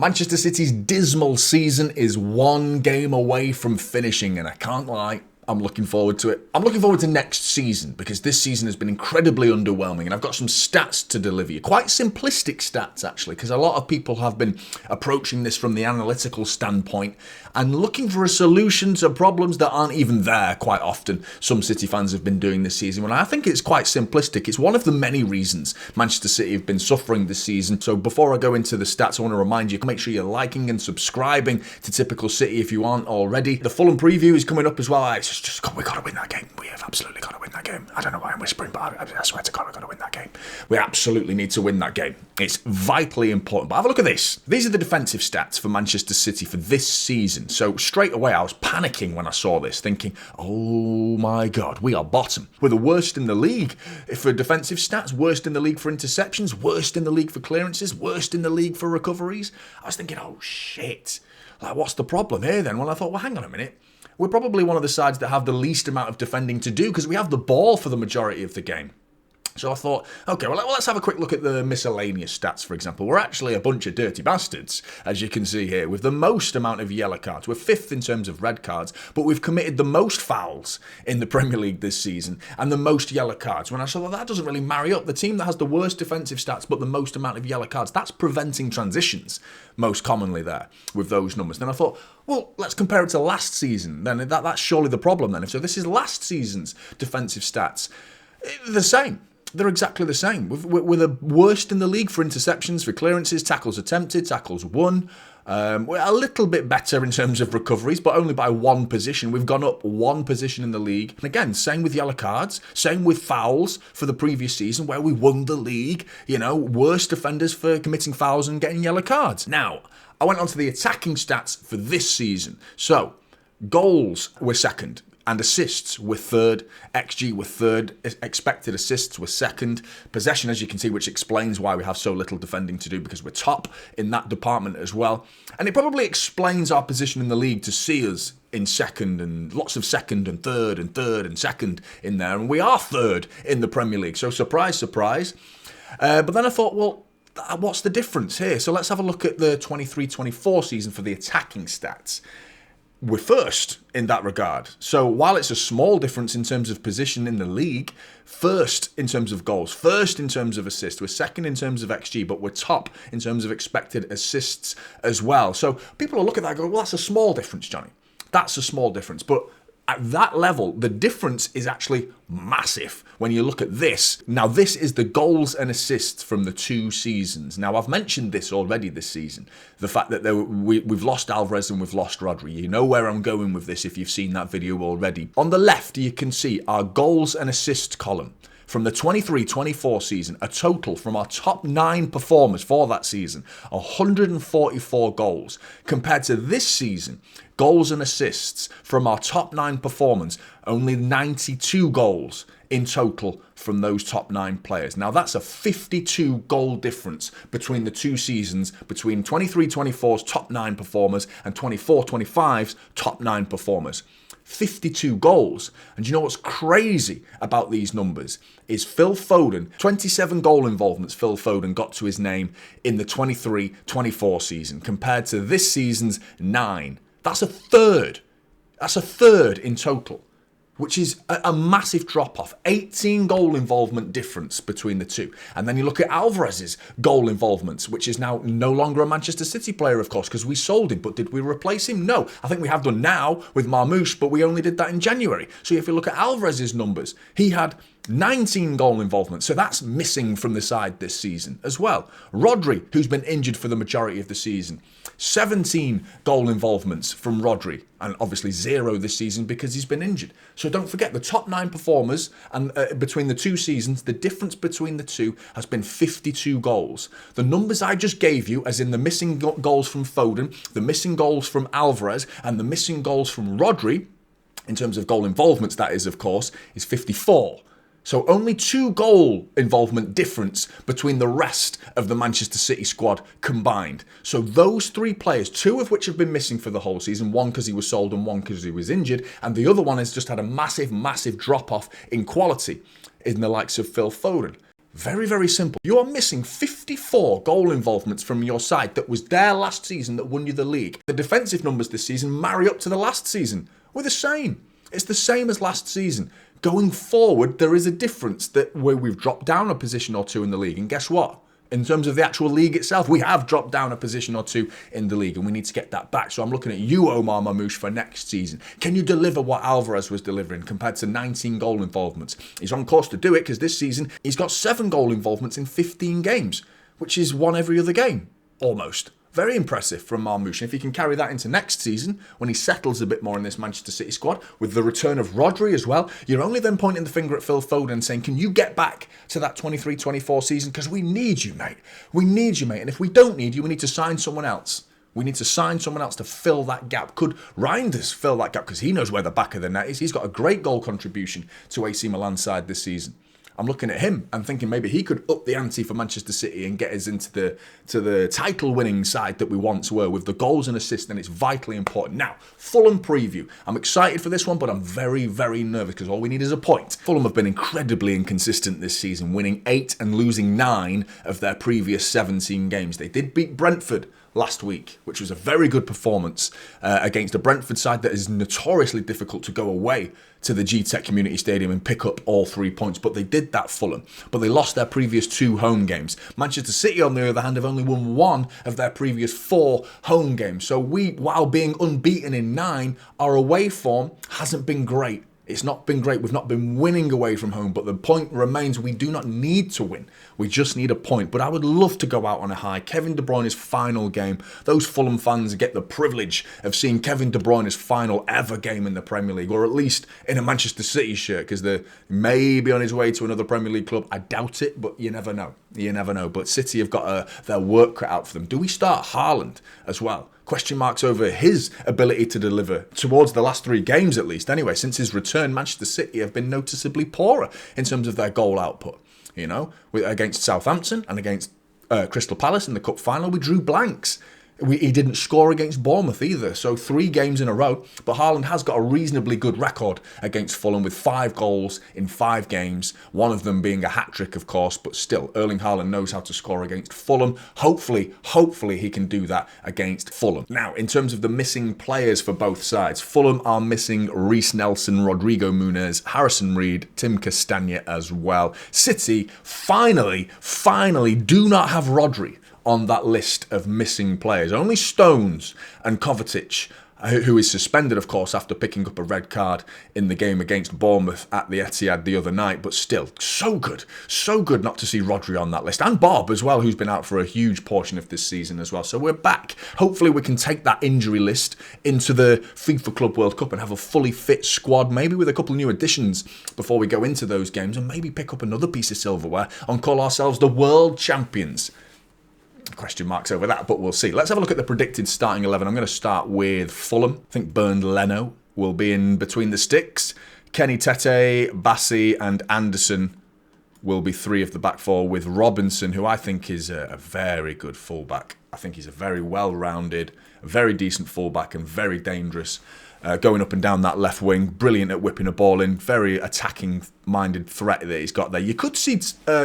Manchester City's dismal season is one game away from finishing, and I can't lie, I'm looking forward to it. I'm looking forward to next season because this season has been incredibly underwhelming, and I've got some stats to deliver you. Quite simplistic stats, actually, because a lot of people have been approaching this from the analytical standpoint and looking for a solution to problems that aren't even there quite often. Some City fans have been doing this season, and I think it's quite simplistic. It's one of the many reasons Manchester City have been suffering this season. So before I go into the stats, I want to remind you, make sure you're liking and subscribing to Typical City if you aren't already. The Fulham preview is coming up as well. We've got to win that game. We have absolutely got to win that game. I don't know why I'm whispering, but I swear to God, we've got to win that game. We absolutely need to win that game. It's vitally important. But have a look at this. These are the defensive stats for Manchester City for this season. So straight away, I was panicking when I saw this, thinking, oh my God, we are bottom. We're the worst in the league for defensive stats, worst in the league for interceptions, worst in the league for clearances, worst in the league for recoveries. I was thinking, oh shit. Like, what's the problem here then? Well, I thought, well, hang on a minute. We're probably one of the sides that have the least amount of defending to do because we have the ball for the majority of the game. So I thought, okay, well, let's have a quick look at the miscellaneous stats, for example. We're actually a bunch of dirty bastards, as you can see here, with the most amount of yellow cards. We're fifth in terms of red cards, but we've committed the most fouls in the Premier League this season and the most yellow cards. When I saw that doesn't really marry up. The team that has the worst defensive stats but the most amount of yellow cards, that's preventing transitions most commonly there with those numbers. Then I thought, well, let's compare it to last season. Then that's surely the problem then. So this is last season's defensive stats. They're the same. They're exactly the same. We're the worst in the league for interceptions, for clearances, tackles attempted, tackles won. We're a little bit better in terms of recoveries, but only by one position. We've gone up one position in the league. And again, same with yellow cards, same with fouls for the previous season where we won the league. You know, worst defenders for committing fouls and getting yellow cards. Now, I went on to the attacking stats for this season. So, goals were second. And assists were third, XG were third, expected assists were second, possession, as you can see, which explains why we have so little defending to do because we're top in that department as well. And it probably explains our position in the league to see us in second and lots of second and third and second in there. And we are third in the Premier League. So surprise, surprise. But then I thought, well, what's the difference here? So let's have a look at the 23-24 season for the attacking stats. We're first in that regard. So while it's a small difference in terms of position in the league, first in terms of goals, first in terms of assists, we're second in terms of XG, but we're top in terms of expected assists as well. So people will look at that and go, well, that's a small difference, Johnny. That's a small difference. But at that level, the difference is actually massive when you look at this. Now, this is the goals and assists from the two seasons. Now, I've mentioned this already this season, the fact that we've lost Alvarez and we've lost Rodri. You know where I'm going with this if you've seen that video already. On the left, you can see our goals and assist column. From the 23-24 season, a total from our top 9 performers for that season, 144 goals. Compared to this season, goals and assists from our top 9 performers, only 92 goals in total from those top 9 players. Now that's a 52 goal difference between the two seasons, between 23-24's top 9 performers and 24-25's top 9 performers. 52 goals. And you know what's crazy about these numbers is Phil Foden, 27 goal involvements Phil Foden got to his name in the 23-24 season compared to this season's 9. That's a third. That's a third in total, which is a massive drop-off. 18 goal involvement difference between the two. And then you look at Alvarez's goal involvements, which is now no longer a Manchester City player, of course, because we sold him. But did we replace him? No. I think we have done now with Marmoush, but we only did that in January. So if you look at Alvarez's numbers, he had 19 goal involvement, so that's missing from the side this season as well. Rodri, who's been injured for the majority of the season, 17 goal involvements from Rodri, and obviously 0 this season because he's been injured. So don't forget, the top 9 performers, and between the two seasons, the difference between the two has been 52 goals. The numbers I just gave you, as in the missing goals from Foden, the missing goals from Alvarez, and the missing goals from Rodri, in terms of goal involvements, that is, of course, is 54. So only 2 goal involvement difference between the rest of the Manchester City squad combined. So those 3 players, 2 of which have been missing for the whole season, one because he was sold and one because he was injured, and the other one has just had a massive, massive drop-off in quality in the likes of Phil Foden. Very, very simple. You are missing 54 goal involvements from your side that was there last season that won you the league. The defensive numbers this season marry up to the last season. We're the same. It's the same as last season. Going forward, there is a difference that where we've dropped down a position or two in the league. And guess what? In terms of the actual league itself, we have dropped down a position or two in the league and we need to get that back. So I'm looking at you, Omar Mamouche, for next season. Can you deliver what Alvarez was delivering compared to 19 goal involvements? He's on course to do it because this season he's got 7 goal involvements in 15 games, which is one every other game, almost. Very impressive from Marmouche. If he can carry that into next season, when he settles a bit more in this Manchester City squad, with the return of Rodri as well, you're only then pointing the finger at Phil Foden and saying, can you get back to that 23-24 season? Because we need you, mate. We need you, mate. And if we don't need you, we need to sign someone else. We need to sign someone else to fill that gap. Could Reinders fill that gap? Because he knows where the back of the net is. He's got a great goal contribution to AC Milan's side this season. I'm looking at him and thinking maybe he could up the ante for Manchester City and get us into the title-winning side that we once were with the goals and assists, and it's vitally important. Now, Fulham preview. I'm excited for this one, but I'm very, very nervous because all we need is a point. Fulham have been incredibly inconsistent this season, winning 8 and losing 9 of their previous 17 games. They did beat Brentford last week, which was a very good performance against a Brentford side that is notoriously difficult to go away to the G-Tech Community Stadium and pick up all 3 points. But they did that, Fulham. But they lost their previous 2 home games. Manchester City, on the other hand, have only won 1 of their previous 4 home games. So we, while being unbeaten in 9, our away form hasn't been great. It's not been great. We've not been winning away from home, but the point remains we do not need to win. We just need a point. But I would love to go out on a high. Kevin De Bruyne's final game. Those Fulham fans get the privilege of seeing Kevin De Bruyne's final ever game in the Premier League, or at least in a Manchester City shirt, because they may be on his way to another Premier League club. I doubt it, but you never know. You never know. But City have got their work cut out for them. Do we start Haaland as well? Question marks over his ability to deliver towards the last 3 games at least. Anyway, since his return, Manchester City have been noticeably poorer in terms of their goal output. You know, against Southampton and against Crystal Palace in the cup final, we drew blanks. He didn't score against Bournemouth either, so 3 games in a row. But Haaland has got a reasonably good record against Fulham with 5 goals in 5 games, one of them being a hat-trick, of course, but still, Erling Haaland knows how to score against Fulham. Hopefully he can do that against Fulham. Now, in terms of the missing players for both sides, Fulham are missing Reece Nelson, Rodrigo Muniz, Harrison Reed, Tim Castagne as well. City, finally, do not have Rodri on that list of missing players. Only Stones and Kovacic, who is suspended, of course, after picking up a red card in the game against Bournemouth at the Etihad the other night. But still, so good not to see Rodri on that list. And Bob as well, who's been out for a huge portion of this season as well. So we're back. Hopefully we can take that injury list into the FIFA Club World Cup and have a fully fit squad, maybe with a couple of new additions before we go into those games, and maybe pick up another piece of silverware and call ourselves the world champions. Question marks over that, but we'll see. Let's have a look at the predicted starting 11. I'm going to start with Fulham. I think Bernd Leno will be in between the sticks. Kenny Tete, Bassi and Anderson will be 3 of the back 4, with Robinson, who I think is a very good fullback. I think he's a very well-rounded, very decent fullback and very dangerous. Going up and down that left wing, brilliant at whipping a ball in, very attacking-minded threat that he's got there. You could see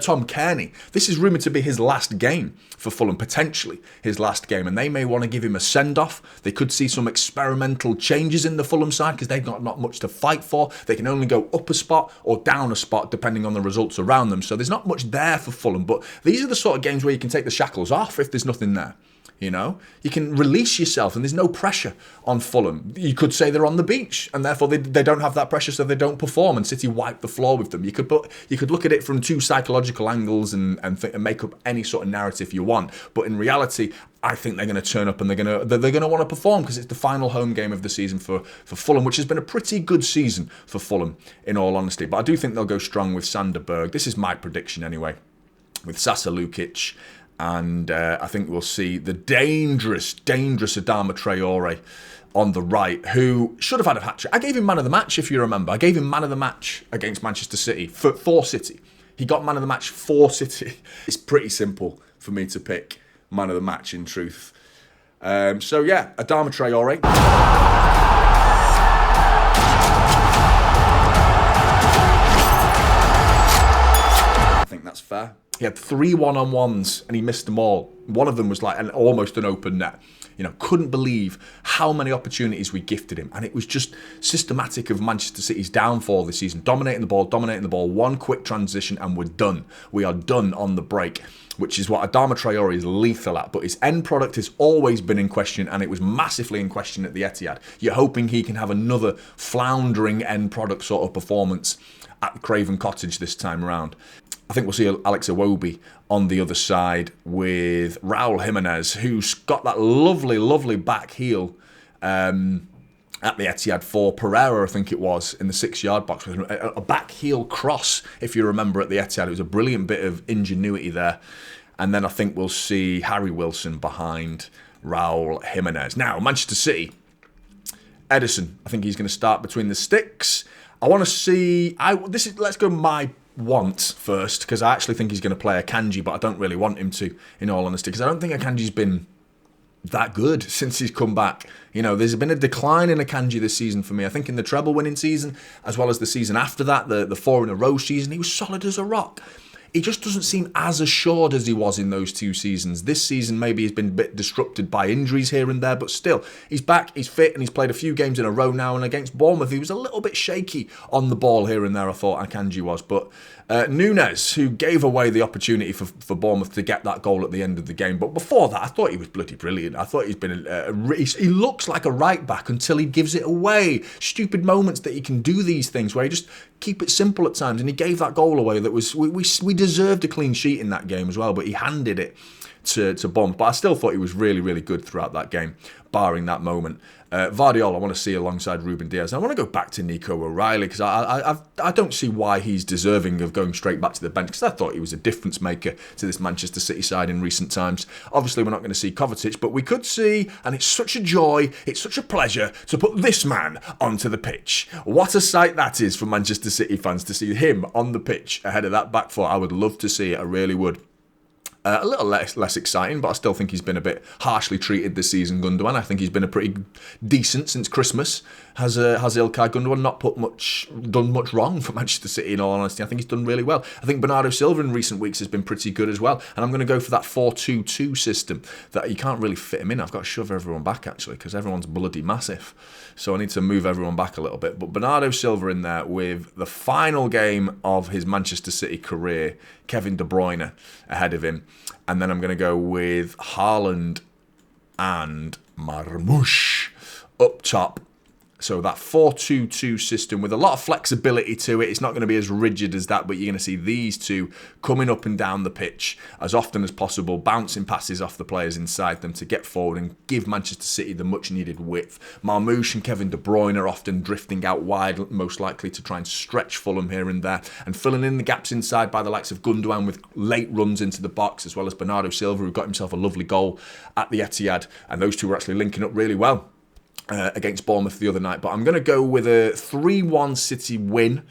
Tom Kearney. This is rumoured to be his last game for Fulham, potentially his last game, and they may want to give him a send-off. They could see some experimental changes in the Fulham side because they've got not much to fight for. They can only go up a spot or down a spot depending on the results around them, so there's not much there for Fulham, but these are the sort of games where you can take the shackles off if there's nothing there. You know, you can release yourself and there's no pressure on Fulham. You could say they're on the beach and therefore they don't have that pressure, so they don't perform, and City wipe the floor with them. You could look at it from 2 psychological angles and make up any sort of narrative you want. But in reality, I think they're going to turn up and they're going to want to perform because it's the final home game of the season for Fulham, which has been a pretty good season for Fulham, in all honesty. But I do think they'll go strong with Sander Berg. This is my prediction anyway, with Sasa Lukic. And I think we'll see the dangerous Adama Traore on the right, who should have had a hat-trick. I gave him man of the match, if you remember. I gave him man of the match against Manchester City for City. He got man of the match for City. It's pretty simple for me to pick man of the match, in truth. So yeah, Adama Traore. I think that's fair. fair. He had 3 one-on-ones and he missed them all. One of them was like almost an open net. Couldn't believe how many opportunities we gifted him. And it was just systematic of Manchester City's downfall this season. Dominating the ball, one quick transition and we're done. We are done on the break, which is what Adama Traore is lethal at. But his end product has always been in question, and it was massively in question at the Etihad. You're hoping he can have another floundering end product sort of performance at Craven Cottage this time around. I think we'll see Alex Iwobi on the other side with Raul Jimenez, who's got that lovely, lovely back heel at the Etihad for Pereira, I think it was, in the 6-yard box. A back heel cross, if you remember, at the Etihad. It was a brilliant bit of ingenuity there. And then I think we'll see Harry Wilson behind Raul Jimenez. Now, Manchester City, Ederson, I think he's going to start between the sticks. I want to see... let's go my want first, because I actually think he's going to play Akanji, but I don't really want him to, in all honesty, because I don't think Akanji's been that good since he's come back. There's been a decline in Akanji this season for me. I think in the treble winning season, as well as the season after that, the 4 in a row season, he was solid as a rock. He just doesn't seem as assured as he was in those 2 seasons. This season maybe he's been a bit disrupted by injuries here and there, but still, he's back, he's fit, and he's played a few games in a row now. And against Bournemouth, he was a little bit shaky on the ball here and there, I thought Akanji was. But Nunes, who gave away the opportunity for Bournemouth to get that goal at the end of the game. But before that, I thought he was bloody brilliant. I thought he's been he looks like a right back until he gives it away. Stupid moments that he can do these things where he just keep it simple at times, and he gave that goal away that was we deserved a clean sheet in that game as well, but he handed it to Bournemouth. But I still thought he was really, really good throughout that game, barring that moment. Vardiol, I want to see alongside Ruben Diaz. And I want to go back to Nico O'Reilly, because I don't see why he's deserving of going straight back to the bench, because I thought he was a difference maker to this Manchester City side in recent times. Obviously, we're not going to see Kovacic, but we could see, and it's such a joy, it's such a pleasure to put this man onto the pitch. What a sight that is for Manchester City fans, to see him on the pitch ahead of that back four. I would love to see it, I really would. A little less exciting, but I still think he's been a bit harshly treated this season, Gundogan. I think he's been a pretty decent since Christmas. Has Ilkay Gundogan not done much wrong for Manchester City, in all honesty? I think he's done really well. I think Bernardo Silva in recent weeks has been pretty good as well. And I'm going to go for that 4-2-2 system that you can't really fit him in. I've got to shove everyone back, actually, because everyone's bloody massive. So I need to move everyone back a little bit. But Bernardo Silva in there with the final game of his Manchester City career, Kevin De Bruyne ahead of him. And then I'm going to go with Haaland and Marmoush up top. So that 4-2-2 system with a lot of flexibility to it. It's not going to be as rigid as that, but you're going to see these two coming up and down the pitch as often as possible, bouncing passes off the players inside them to get forward and give Manchester City the much needed width. Marmoush and Kevin De Bruyne are often drifting out wide, most likely to try and stretch Fulham here and there, and filling in the gaps inside by the likes of Gundogan with late runs into the box, as well as Bernardo Silva, who got himself a lovely goal at the Etihad. And those two were actually linking up really well against Bournemouth the other night. But I'm going to go with a 3-1 City win.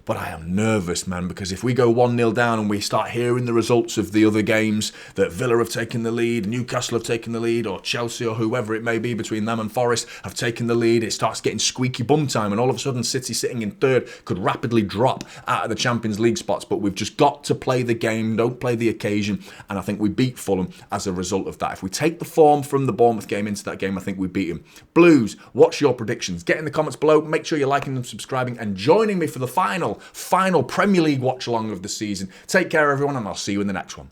But I am nervous, man, because if we go 1-0 down and we start hearing the results of the other games, that Villa have taken the lead, Newcastle have taken the lead, or Chelsea or whoever it may be between them and Forest have taken the lead, it starts getting squeaky bum time, and all of a sudden City sitting in third could rapidly drop out of the Champions League spots. But we've just got to play the game, don't play the occasion, and I think we beat Fulham as a result of that. If we take the form from the Bournemouth game into that game, I think we beat him. Blues, what's your predictions? Get in the comments below, make sure you're liking and subscribing, and joining me for the final Premier League watch along of the season. Take care, everyone, and I'll see you in the next one.